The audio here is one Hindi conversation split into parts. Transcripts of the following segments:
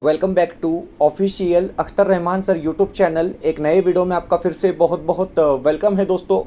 Welcome back to official Akhtar Rahman sir YouTube channel. एक नए वीडियो में आपका फिर से बहुत बहुत वेलकम है दोस्तों।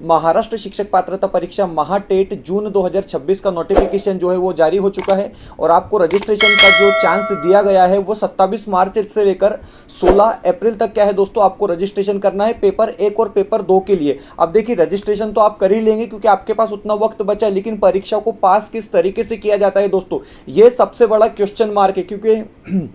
महाराष्ट्र शिक्षक पात्रता परीक्षा महाटेट जून 2026 का नोटिफिकेशन जो है वो जारी हो चुका है और आपको रजिस्ट्रेशन का जो चांस दिया गया है वो 27 मार्च से लेकर 16 अप्रैल तक क्या है दोस्तों, आपको रजिस्ट्रेशन करना है पेपर 1 और पेपर 2 के लिए। अब देखिए, रजिस्ट्रेशन तो आप कर ही लेंगे क्योंकि आपके पास उतना वक्त बचा है, लेकिन परीक्षा को पास किस तरीके से किया जाता है दोस्तों, ये सबसे बड़ा क्वेश्चन मार्क है। क्योंकि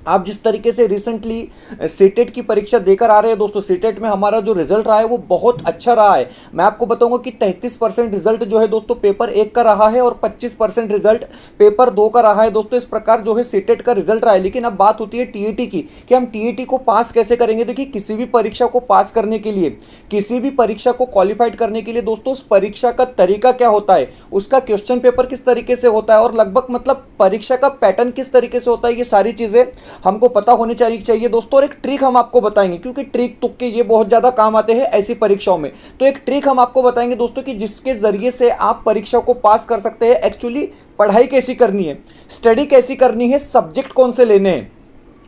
आप जिस तरीके से रिसेंटली सीटेट की परीक्षा देकर आ रहे हैं दोस्तों, सीटेट में हमारा जो रिजल्ट रहा है वो बहुत अच्छा रहा है। मैं आपको बताऊंगा कि 33% रिजल्ट जो है दोस्तों पेपर 1 का रहा है और 25% रिजल्ट पेपर 2 का रहा है दोस्तों। इस प्रकार जो है सीटेट का रिजल्ट रहा है। लेकिन अब बात होती है टीईटी की कि हम टीईटी को पास कैसे करेंगे। देखिए, किसी भी परीक्षा को पास करने के लिए, किसी भी परीक्षा को क्वालिफाइड करने के लिए दोस्तों, उस परीक्षा का तरीका क्या होता है, उसका क्वेश्चन पेपर किस तरीके से होता है और लगभग मतलब परीक्षा का पैटर्न किस तरीके से होता है, ये सारी चीजें हमको पता होनी चाहिए दोस्तों। और एक ट्रिक हम आपको बताएंगे, क्योंकि ट्रिक तुक्के ये बहुत ज्यादा काम आते हैं ऐसी परीक्षाओं में। तो एक ट्रिक हम आपको बताएंगे दोस्तों कि जिसके जरिए से आप परीक्षा को पास कर सकते हैं। एक्चुअली पढ़ाई कैसी करनी है, स्टडी कैसी करनी है, सब्जेक्ट कौन से लेने हैं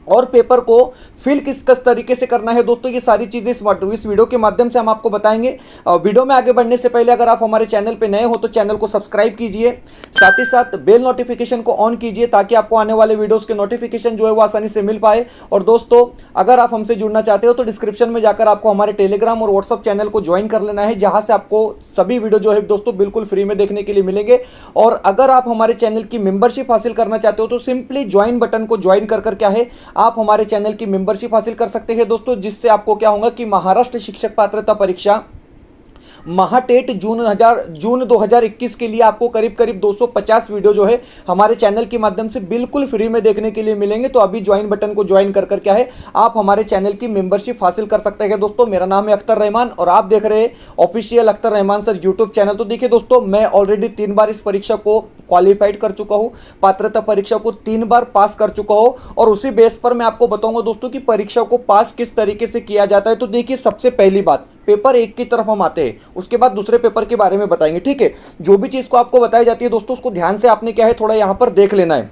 और पेपर को फिल किस तरीके से करना है दोस्तों, ये सारी चीजें इस वीडियो के माध्यम से हम आपको बताएंगे। वीडियो में आगे बढ़ने से पहले अगर आप हमारे चैनल पे नए हो तो चैनल को सब्सक्राइब कीजिए, साथ ही साथ बेल नोटिफिकेशन को ऑन कीजिए ताकि आपको आने वाले वीडियोस के नोटिफिकेशन जो है वो आसानी से मिल पाए। और दोस्तों, अगर आप हमसे जुड़ना चाहते हो तो डिस्क्रिप्शन में जाकर आपको हमारे टेलीग्राम और व्हाट्सअप चैनल को ज्वाइन कर लेना है, जहां से आपको सभी वीडियो जो है दोस्तों बिल्कुल फ्री में देखने के लिए मिलेंगे। और अगर आप हमारे चैनल की मेंबरशिप हासिल करना चाहते हो तो सिंपली ज्वाइन बटन को ज्वाइन कर क्या है, आप हमारे चैनल की मेंबरशिप हासिल कर सकते हैं दोस्तों, जिससे आपको क्या होगा कि महाराष्ट्र शिक्षक पात्रता परीक्षा महाटेट जून 2021 के लिए आपको करीब करीब 250 वीडियो जो है हमारे चैनल के माध्यम से बिल्कुल फ्री में देखने के लिए मिलेंगे। तो अभी ज्वाइन बटन को ज्वाइन कर क्या है, आप हमारे चैनल की मेंबरशिप हासिल कर सकते हैं दोस्तों। मेरा नाम है अख्तर रहमान और आप देख रहे हैं official Akhtar Rahman sir YouTube channel. तो देखिए दोस्तों, मैं ऑलरेडी 3 बार इस परीक्षा को क्वालिफाइड कर चुका हूं, पात्रता परीक्षा को 3 बार पास कर चुका हूं और उसी बेस पर मैं आपको बताऊंगा दोस्तों कि परीक्षा को पास किस तरीके से किया जाता है। तो देखिए, सबसे पहली बात, पेपर 1 की तरफ हम आते हैं, उसके बाद दूसरे पेपर के बारे में बताएंगे। ठीक है, जो भी चीज को आपको बताई जाती है दोस्तों, उसको ध्यान से आपने क्या है थोड़ा यहां पर देख लेना है।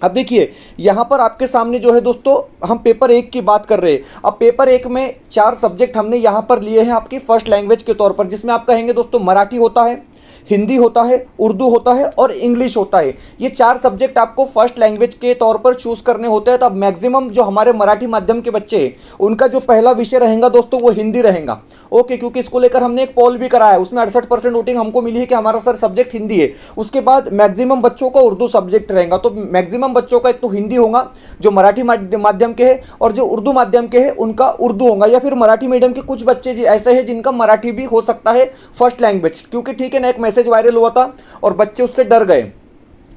अब देखिए, यहां पर आपके सामने जो है दोस्तों, हम पेपर 1 की बात कर रहे हैं। अब पेपर 1 में 4 सब्जेक्ट हमने यहां पर लिए हैं आपकी फर्स्ट लैंग्वेज के तौर पर, जिसमें आप कहेंगे दोस्तों मराठी होता है, हिंदी होता है, उर्दू होता है और इंग्लिश होता है। ये 4 सब्जेक्ट आपको फर्स्ट लैंग्वेज के तौर पर चूज करने होते हैं। तो अब मैक्सिमम जो हमारे मराठी माध्यम के बच्चे हैं, उनका जो पहला विषय रहेगा दोस्तों वो हिंदी रहेगा। ओके, क्योंकि इसको लेकर हमने एक पोल भी कराया है, उसमें 68% वोटिंग हमको मिली है कि हमारा सर सब्जेक्ट हिंदी है। उसके बाद मैक्सिमम बच्चों का उर्दू सब्जेक्ट रहेगा। तो मैक्सिमम बच्चों का एक तो हिंदी होगा जो मराठी माध्यम के हैं, और जो उर्दू माध्यम के हैं उनका उर्दू होगा, या फिर मराठी मीडियम के कुछ बच्चे ऐसे हैं जिनका मराठी भी हो सकता है फर्स्ट लैंग्वेज। क्योंकि ठीक है ना, एक मैसेज वायरल हुआ था और बच्चे उससे डर गए,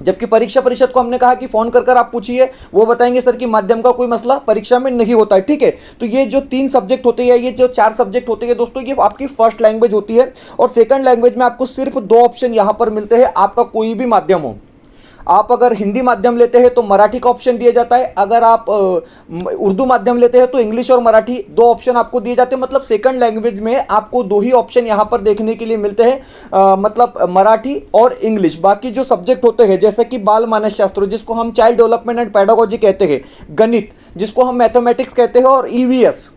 जबकि परीक्षा परिषद को हमने कहा कि फोन कर आप पूछिए, वो बताएंगे सर कि माध्यम का कोई मसला परीक्षा में नहीं होता है। ठीक है, तो ये जो 3 सब्जेक्ट होते हैं, ये जो 4 सब्जेक्ट होते हैं दोस्तों, ये आपकी फर्स्ट लैंग्वेज होती है। और सेकंड लैंग्वेज में आपको सिर्फ 2 ऑप्शन यहां पर मिलते हैं, आपका कोई भी माध्यम हो। आप अगर हिंदी माध्यम लेते हैं तो मराठी का ऑप्शन दिया जाता है, अगर आप उर्दू माध्यम लेते हैं तो इंग्लिश और मराठी 2 ऑप्शन आपको दिए जाते हैं। मतलब सेकंड लैंग्वेज में आपको 2 ही ऑप्शन यहां पर देखने के लिए मिलते हैं, मतलब मराठी और इंग्लिश। बाकी जो सब्जेक्ट होते हैं जैसे कि बाल मानस शास्त्र, जिसको हम चाइल्ड डेवलपमेंट एंड पेडागोजी कहते हैं, गणित जिसको हम मैथमेटिक्स कहते हैं, और ईवीएस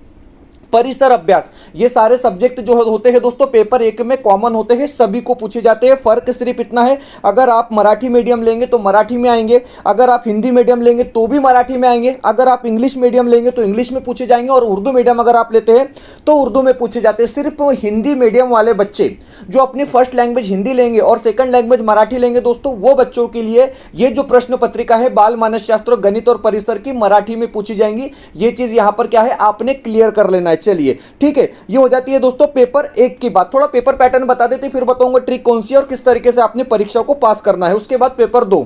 परिसर अभ्यास, ये सारे सब्जेक्ट जो होते हैं दोस्तों पेपर 1 में कॉमन होते हैं, सभी को पूछे जाते हैं। फर्क सिर्फ इतना है, अगर आप मराठी मीडियम लेंगे तो मराठी में आएंगे, अगर आप हिंदी मीडियम लेंगे तो भी मराठी में आएंगे, अगर आप इंग्लिश मीडियम लेंगे तो इंग्लिश में पूछे जाएंगे, और उर्दू मीडियम अगर आप लेते हैं तो उर्दू में पूछे जाते हैं। सिर्फ हिंदी मीडियम वाले बच्चे जो अपनी फर्स्ट लैंग्वेज हिंदी लेंगे और सेकंड लैंग्वेज मराठी लेंगे दोस्तों, वो बच्चों के लिए ये जो प्रश्न पत्रिका है बाल मानस शास्त्र, गणित और परिसर की मराठी में पूछी जाएंगी। ये चीज यहां पर क्या है, आपने क्लियर कर लेना है। चलिए ठीक है, ये हो जाती है दोस्तों पेपर 1 की बात। थोड़ा पेपर पैटर्न बता देते, फिर बताऊंगा ट्रिक कौन सी है और किस तरीके से आपने परीक्षा को पास करना है। उसके बाद पेपर 2,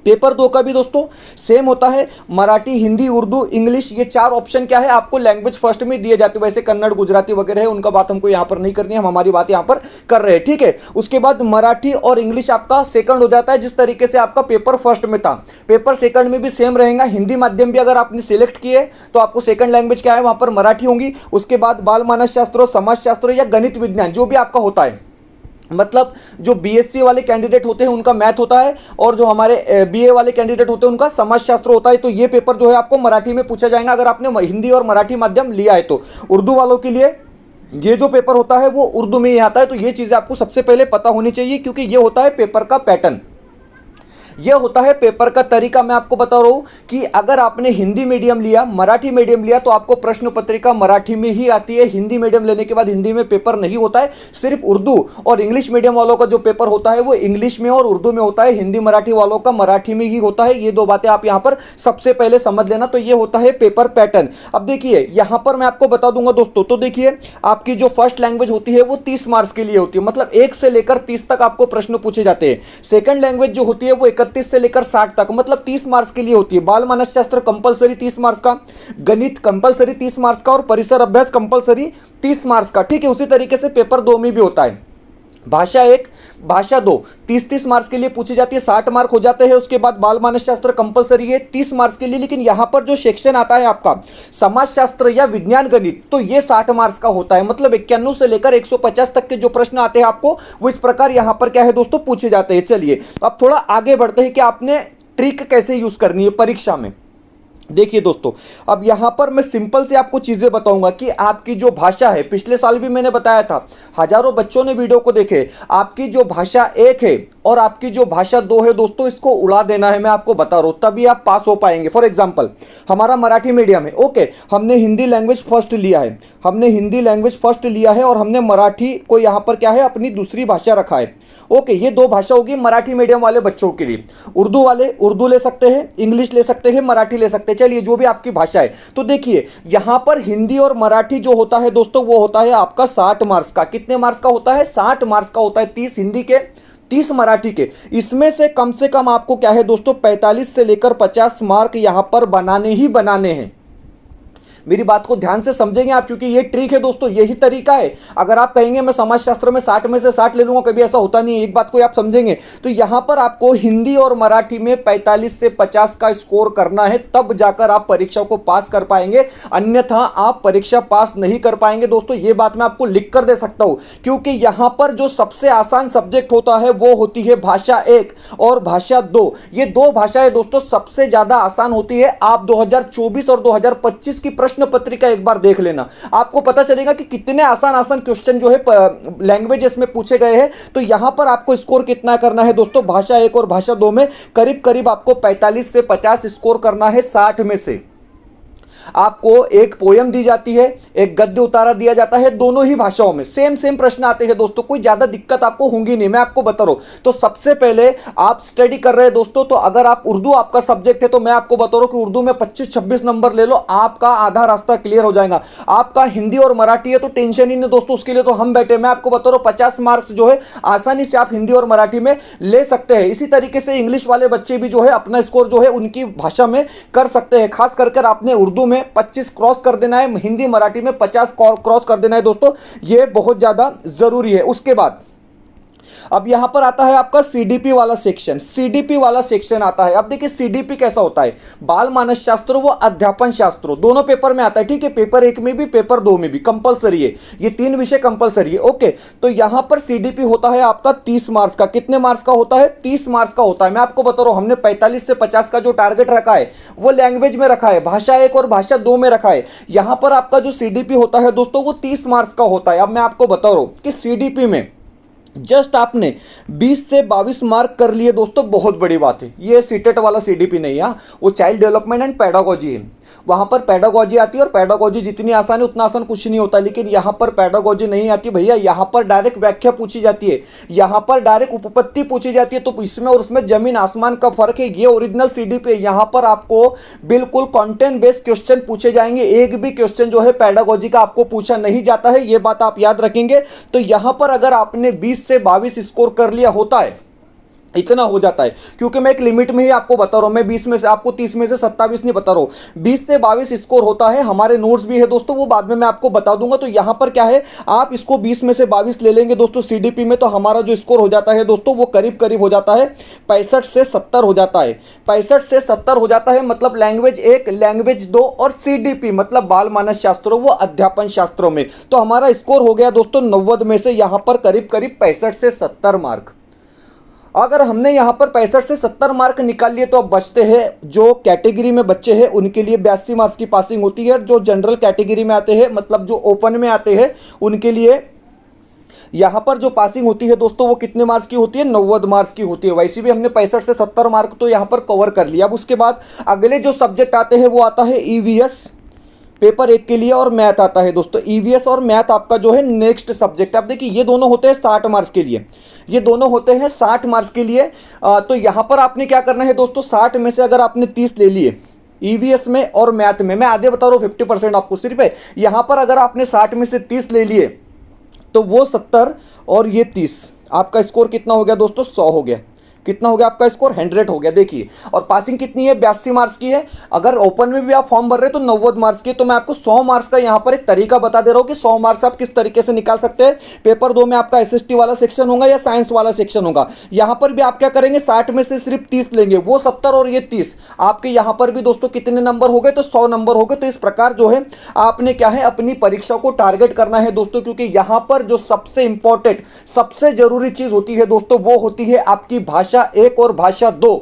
पेपर 2 का भी दोस्तों सेम होता है, मराठी, हिंदी, उर्दू, इंग्लिश, ये 4 ऑप्शन क्या है आपको लैंग्वेज फर्स्ट में दिए जाते हैं। वैसे कन्नड़, गुजराती वगैरह है, उनका बात हमको यहां पर नहीं करनी है, हम हमारी बात यहां पर कर रहे हैं। ठीक है, उसके बाद मराठी और इंग्लिश आपका सेकंड हो जाता है, जिस तरीके से आपका पेपर फर्स्ट में था, पेपर सेकंड में भी सेम रहेगा। हिंदी माध्यम भी अगर आपने सिलेक्ट किए तो आपको सेकंड लैंग्वेज क्या है वहां पर मराठी होंगी। उसके बाद बाल मानस शास्त्र, समाज शास्त्र या गणित विज्ञान जो भी आपका होता है मतलब जो बीएससी वाले कैंडिडेट होते हैं उनका मैथ होता है, और जो हमारे बीए वाले कैंडिडेट होते हैं उनका समाजशास्त्र होता है। तो ये पेपर जो है आपको मराठी में पूछा जाएगा अगर आपने हिंदी और मराठी माध्यम लिया है तो। उर्दू वालों के लिए ये जो पेपर होता है वो उर्दू में ही आता है। तो ये चीज़ें आपको सबसे पहले पता होनी चाहिए, क्योंकि ये होता है पेपर का पैटर्न, यह होता है पेपर का तरीका। मैं आपको बता रहा हूं कि अगर आपने हिंदी मीडियम लिया, मराठी मीडियम लिया, तो आपको प्रश्न पत्रिका मराठी में ही आती है। हिंदी मीडियम लेने के बाद हिंदी में पेपर नहीं होता है, सिर्फ उर्दू और इंग्लिश मीडियम वालों का जो पेपर होता है वो इंग्लिश में और उर्दू में होता है। हिंदी मराठी वालों का मराठी में ही होता है। ये दो बातें आप यहां पर सबसे पहले समझ लेना। तो ये होता है पेपर पैटर्न। अब देखिए यहां पर मैं आपको बता दूंगा दोस्तों, तो देखिए आपकी जो फर्स्ट लैंग्वेज होती है वो 30 मार्क्स के लिए होती है, मतलब 1 से लेकर 30 तक आपको प्रश्न पूछे जाते हैं। सेकंड लैंग्वेज जो होती है वो 31 से लेकर 60 तक, मतलब 30 मार्क्स के लिए होती है। बाल मानसशास्त्र कंपलसरी 30 मार्क्स का, गणित कंपलसरी 30 मार्क्स का, और परिसर अभ्यास कंपलसरी 30 मार्क्स का। ठीक है, उसी तरीके से पेपर 2 में भी होता है। भाषा 1, भाषा 2 30-30 मार्क्स के लिए पूछी जाती है, 60 मार्क हो जाते हैं। उसके बाद बाल मानसशास्त्र कंपलसरी है 30 मार्क्स के लिए, लेकिन यहां पर जो सेक्शन आता है आपका समाजशास्त्र या विज्ञान गणित, तो ये 60 मार्क्स का होता है। मतलब 91 से लेकर 150 तक के जो प्रश्न आते हैं आपको वो इस प्रकार यहां पर क्या है दोस्तों पूछे जाते हैं। चलिए अब थोड़ा आगे बढ़ते हैं कि आपने ट्रिक कैसे यूज करनी है परीक्षा में। देखिए दोस्तों, अब यहां पर मैं सिंपल से आपको चीजें बताऊंगा कि आपकी जो भाषा है, पिछले साल भी मैंने बताया था, हजारों बच्चों ने वीडियो को देखे, आपकी जो भाषा 1 है और आपकी जो भाषा 2 है दोस्तों, इसको उड़ा देना है। मैं आपको बता रहा हूं, तभी आप पास हो पाएंगे। फॉर एग्जांपल हमारा मराठी मीडियम है, ओके, हमने हिंदी लैंग्वेज फर्स्ट लिया है, हमने हिंदी लैंग्वेज फर्स्ट लिया है और हमने मराठी को यहां पर क्या है अपनी दूसरी भाषा रखा है। ओके, ये 2 भाषा होगी मराठी मीडियम वाले बच्चों के लिए। उर्दू वाले उर्दू ले सकते हैं, इंग्लिश ले सकते हैं, मराठी ले सकते हैं, चलिए जो भी आपकी भाषा है। तो देखिए यहां पर हिंदी और मराठी जो होता है दोस्तों वो होता है आपका 60 मार्क्स का। कितने मार्क्स का होता है? 60 मार्क्स का होता है। 30 हिंदी के, 30 मराठी के। इसमें से कम आपको क्या है दोस्तों 45 से लेकर 50 मार्क यहां पर बनाने ही बनाने हैं। मेरी बात को ध्यान से समझेंगे आप, क्योंकि ये ट्रिक है दोस्तों, यही तरीका है। अगर आप कहेंगे मैं समाजशास्त्र में 60 में से 60 ले लूंगा, कभी ऐसा होता नहीं है। एक बात को आप समझेंगे तो यहां पर आपको हिंदी और मराठी में 45 से 50 का स्कोर करना है, तब जाकर आप परीक्षा को पास कर पाएंगे, अन्यथा आप परीक्षा पास नहीं कर पाएंगे। दोस्तों ये बात मैं आपको लिख कर दे सकता हूं, क्योंकि यहां पर जो सबसे आसान सब्जेक्ट होता है वो होती है भाषा 1 और भाषा 2। ये 2 भाषाएं दोस्तों सबसे ज्यादा आसान होती है। आप 2024 और 2025 की प्रश्न पत्रिका एक बार देख लेना, आपको पता चलेगा कि कितने आसान आसान क्वेश्चन जो है लैंग्वेजेस में पूछे गए हैं। तो यहां पर आपको स्कोर कितना करना है दोस्तों, भाषा 1 और भाषा 2 में करीब करीब आपको 45 से 50 स्कोर करना है। 60 में से आपको एक पोयम दी जाती है, एक गद्य उतारा दिया जाता है, दोनों ही भाषाओं में सेम प्रश्न आते हैं दोस्तों, कोई ज्यादा दिक्कत आपको होंगी नहीं, मैं आपको बता रहा हूं। तो सबसे पहले आप स्टडी कर रहे हैं दोस्तों, तो अगर आप उर्दू आपका सब्जेक्ट है तो मैं आपको बता रहा हूं कि उर्दू में 25-26 नंबर ले लो, आपका आधा रास्ता क्लियर हो जाएगा। आपका हिंदी और मराठी है तो टेंशन ही नहीं दोस्तों, उसके लिए तो हम बैठे। मैं आपको बता रहा हूं 50 मार्क्स जो है आसानी से आप हिंदी और मराठी में ले सकते हैं। इसी तरीके से इंग्लिश वाले बच्चे भी जो है अपना स्कोर जो है उनकी भाषा में कर सकते हैं। खास करके आपने उर्दू में 25 क्रॉस कर देना है, हिंदी मराठी में 50 क्रॉस कर देना है दोस्तों, यह बहुत ज्यादा जरूरी है। उसके बाद अब यहां पर आता है आपका सीडीपी वाला सेक्शन। सीडीपी वाला सेक्शन आता है। अब देखिए सीडीपी कैसा होता है, बाल मानस शास्त्र व अध्यापन शास्त्र दोनों पेपर में आता है। ठीक है, पेपर 1 में भी पेपर 2 में भी कंपलसरी है, ये 3 विषय कंपलसरी है। ओके, तो यहां पर सीडीपी होता है आपका 30 मार्क्स का। कितने मार्क्स का होता है? 30 मार्क्स का होता है। मैं आपको बता रहा हूं हमने 45 से 50 का जो टारगेट रखा है वो लैंग्वेज में रखा है, भाषा 1 और भाषा 2 में रखा है। यहां पर आपका जो सीडीपी होता है दोस्तों वो 30 मार्क्स का होता है। अब मैं आपको बता रहा हूं कि सीडीपी में जस्ट आपने 20 से 22 मार्क कर लिए दोस्तों, बहुत बड़ी बात है। ये सीटेट वाला सीडीपी नहीं है, वो चाइल्ड डेवलपमेंट एंड पेडागोजी है। वहां पर पेडागोजी आती है और पेडागोजी जितनी आसान है उतना आसान कुछ नहीं होता, लेकिन यहां पर पेडागोजी नहीं आती भैया। यहां पर डायरेक्ट व्याख्या पूछी जाती है, यहां पर डायरेक्ट उपपत्ति पूछी जाती है। तो इसमें और उसमें जमीन आसमान का फर्क है। ये ओरिजिनल सीडीपी है, यहां पर आपको बिल्कुल कंटेंट बेस्ड क्वेश्चन पूछे जाएंगे। एक भी क्वेश्चन जो है पेडागोजी का आपको पूछा नहीं जाता है, ये बात आप याद रखेंगे। तो यहां पर अगर आपने 20 से 22 स्कोर कर लिया होता है इतना हो जाता है, क्योंकि मैं एक लिमिट में ही आपको बता रहा हूँ। मैं 20 में से आपको 30 में से 27 नहीं बता रहा हूँ, 20 से 22 स्कोर होता है। हमारे नोट्स भी है दोस्तों, वो बाद में मैं आपको बता दूंगा। तो यहाँ पर क्या है, आप इसको 20 में से 22 ले लेंगे दोस्तों सीडीपी में, तो हमारा जो स्कोर हो जाता है दोस्तों वो करीब करीब हो जाता है 65 से 70 हो जाता है। 65 से 70 हो जाता है, मतलब लैंग्वेज 1, लैंग्वेज 2 और सीडीपी मतलब बाल मानस शास्त्रों, वो अध्यापन शास्त्रों में। तो हमारा स्कोर हो गया दोस्तों 90 में से यहाँ पर करीब करीब 65 से 70 मार्क। अगर हमने यहाँ पर 65 से 70 मार्क निकाल लिए तो अब बचते हैं जो कैटेगरी में बच्चे हैं उनके लिए 82 मार्क्स की पासिंग होती है। जो जनरल कैटेगरी में आते हैं, मतलब जो ओपन में आते हैं, उनके लिए यहाँ पर जो पासिंग होती है दोस्तों वो कितने मार्क्स की होती है, 90 मार्क्स की होती है। वैसे भी हमने 65 से 70 मार्क तो यहाँ पर कवर कर लिया। अब उसके बाद अगले जो सब्जेक्ट आते हैं वो आता है ईवीएस पेपर 1 के लिए, और मैथ आता है दोस्तों। ईवीएस और मैथ आपका जो है नेक्स्ट सब्जेक्ट। आप देखिए ये दोनों होते हैं 60 मार्क्स के लिए, ये दोनों होते हैं 60 मार्क्स के लिए। तो यहाँ पर आपने क्या करना है दोस्तों, 60 में से अगर आपने 30 ले लिए ईवीएस में और मैथ में, मैं आधे बता रहा हूँ 50% आपको सिर्फ है। यहाँ पर अगर आपने 60 में से 30 ले लिए तो वो 70 और ये 30, आपका स्कोर कितना हो गया दोस्तों, 100 हो गया। कितना हो गया आपका स्कोर, 100 हो गया। देखिए, और पासिंग कितनी है, 82 मार्क्स की है। अगर ओपन में भी आप फॉर्म भर रहे हैं तो 90 मार्क्स की। तो मैं आपको 100 मार्क्स का यहाँ पर एक तरीका बता दे रहा हूँ कि 100 मार्क्स आप किस तरीके से निकाल सकते हैं। पेपर 2 में आपका एसएसटी वाला सेक्शन होगा या साइंस वाला सेक्शन होगा। यहाँ पर भी आप क्या करेंगे, 60 में से सिर्फ 30 लेंगे, वो 70 और ये 30, आपके यहाँ पर भी दोस्तों कितने नंबर हो गए, तो 100 नंबर हो गए। तो इस प्रकार जो है आपने क्या है, अपनी परीक्षा को टारगेट करना है दोस्तों, क्योंकि यहाँ पर जो सबसे इंपॉर्टेंट, सबसे जरूरी चीज होती है दोस्तों वो होती है आपकी भाषा 1 और भाषा 2।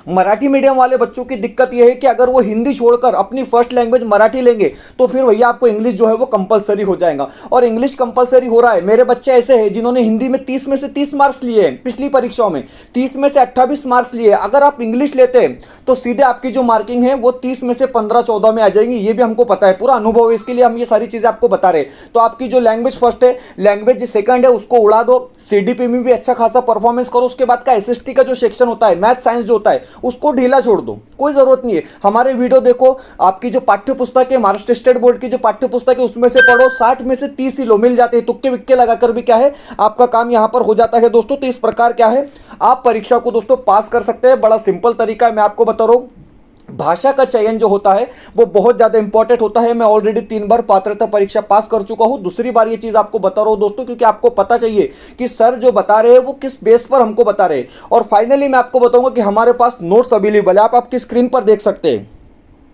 मराठी मीडियम वाले बच्चों की दिक्कत यह है कि अगर वो हिंदी छोड़कर अपनी फर्स्ट लैंग्वेज मराठी लेंगे तो फिर भैया आपको इंग्लिश जो है वो कंपलसरी हो जाएगा। और इंग्लिश कंपलसरी हो रहा है। मेरे बच्चे ऐसे हैं जिन्होंने हिंदी में 30 में से 30 मार्क्स लिए हैं, पिछली परीक्षाओं में 30 में से 28 मार्क्स लिए। अगर आप इंग्लिश लेते हैं तो सीधे आपकी जो मार्किंग है वो 30 में से 15-14 में आ जाएंगी। ये भी हमको पता है, पूरा अनुभव है, इसके लिए हम ये सारी चीजें आपको बता रहे हैं। तो आपकी जो लैंग्वेज फर्स्ट है, लैंग्वेज सेकंड है, उसको उड़ा दो, सीडीपी में भी अच्छा खासा परफॉर्मेंस करो। उसके बाद का एसएसटी का जो सेक्शन होता है, मैथ साइंस जो होता है, उसको ढीला छोड़ दो, कोई जरूरत नहीं है। हमारे वीडियो देखो, आपकी जो पाठ्य पुस्तक है, महाराष्ट्र स्टेट बोर्ड की जो पाठ्य पुस्तक है उसमें से पढ़ो, 60 में से 30 ही लो, मिल जाते हैं। तुक्के विक्के लगाकर भी क्या है आपका काम यहां पर हो जाता है दोस्तों। तो इस प्रकार क्या है, आप परीक्षा को दोस्तों पास कर सकते हैं। बड़ा सिंपल तरीका है, मैं आपको बता रहा हूं। भाषा का चयन जो होता है वो बहुत ज्यादा इंपॉर्टेंट होता है। मैं ऑलरेडी 3 बार पात्रता परीक्षा पास कर चुका हूं, दूसरी बार ये चीज आपको बता रहा हूं दोस्तों, क्योंकि आपको पता चाहिए कि सर जो बता रहे हैं वो किस बेस पर हमको बता रहे हैं। और फाइनली मैं आपको बताऊंगा कि हमारे पास नोट्स अवेलेबल है, आप आपकी स्क्रीन पर देख सकते हैं।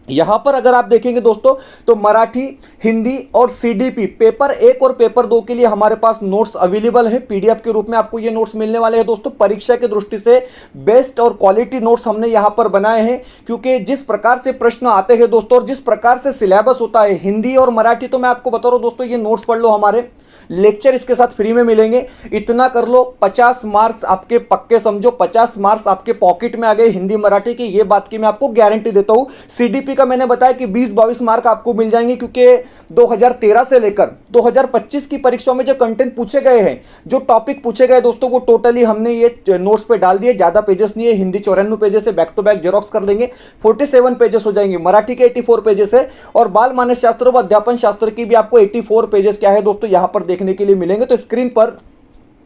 यहां पर अगर आप देखेंगे दोस्तों तो मराठी, हिंदी और सीडीपी पेपर 1 और पेपर 2 के लिए हमारे पास नोट्स अवेलेबल है। पीडीएफ के रूप में आपको ये नोट्स मिलने वाले हैं दोस्तों। परीक्षा की दृष्टि से बेस्ट और क्वालिटी नोट्स हमने यहां पर बनाए हैं, क्योंकि जिस प्रकार से प्रश्न आते हैं दोस्तों और जिस प्रकार से सिलेबस होता है हिंदी और मराठी, तो मैं आपको बता रहा हूं दोस्तों, ये नोट्स पढ़ लो, हमारे लेक्चर इसके साथ फ्री में मिलेंगे। इतना कर लो, 50 मार्क्स आपके पक्के समझो, 50 मार्क्स आपके पॉकेट में आ गए हिंदी मराठी की, ये बात की मैं आपको गारंटी देता हूं। सीडीपी का मैंने बताया कि 20-22 मार्क आपको मिल जाएंगे, क्योंकि 2013 से लेकर 2025 की परीक्षाओं में जो कंटेंट पूछे गए हैं, जो टॉपिक पूछे गए दोस्तों, वो टोटली हमने ये नोट्स पे डाल दिए। ज्यादा पेजेस नहीं है, हिंदी 94 पेजेस है, बैक टू बैक जेरोक्स कर लेंगे, 47 पेजेस हो जाएंगे। मराठी के 84 पेजेस है, और बाल मानस शास्त्र व अध्यापन शास्त्र की भी आपको 84 पेजेस क्या है दोस्तों यहां पर देखने के लिए मिलेंगे। तो स्क्रीन पर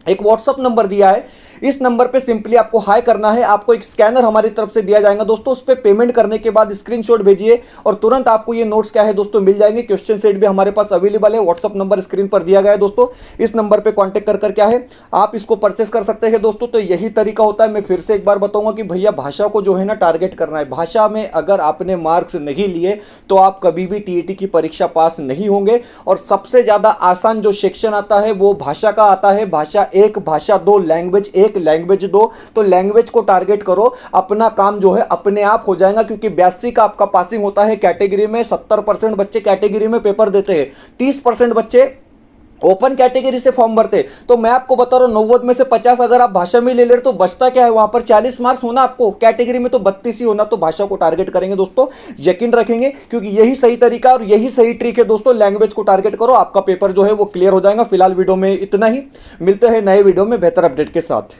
एक व्हाट्सअप नंबर दिया है, इस नंबर पे सिंपली आपको हाई करना है। आपको एक स्कैनर हमारी तरफ से दिया जाएगा दोस्तों, उस पर पेमेंट करने के बाद स्क्रीनशॉट भेजिए और तुरंत आपको ये नोट्स क्या है दोस्तों मिल जाएंगे। क्वेश्चन सेट भी हमारे पास अवेलेबल है, व्हाट्सअप नंबर स्क्रीन पर दिया गया है दोस्तों। इस नंबर पे कांटेक्ट कर क्या है आप इसको परचेस कर सकते हैं दोस्तों। तो यही तरीका होता है। मैं फिर से एक बार बताऊंगा कि भैया भाषा को जो है ना टारगेट करना है। भाषा में अगर आपने मार्क्स नहीं लिए तो आप कभी भी टीईटी की परीक्षा पास नहीं होंगे। और सबसे ज्यादा आसान जो सेक्शन आता है वो भाषा का आता है, भाषा 1, भाषा 2, लैंग्वेज 1, लैंग्वेज 2। तो लैंग्वेज को टारगेट करो, अपना काम जो है अपने आप हो जाएगा, क्योंकि 82 का आपका पासिंग होता है कैटेगरी में। 70% बच्चे कैटेगरी में पेपर देते हैं, 30% बच्चे ओपन कैटेगरी से फॉर्म भरते। तो मैं आपको बता रहा हूं 90 में से 50 अगर आप भाषा में ले ले तो बचता क्या है, वहां पर 40 मार्क्स होना आपको, कैटेगरी में तो 32 ही होना। तो भाषा को टारगेट करेंगे दोस्तों, यकीन रखेंगे, क्योंकि यही सही तरीका और यही सही ट्रिक है दोस्तों। लैंग्वेज को टारगेट करो, आपका पेपर जो है वो क्लियर हो जाएगा। फिलहाल वीडियो में इतना ही, मिलते हैं नए वीडियो में बेहतर अपडेट के साथ।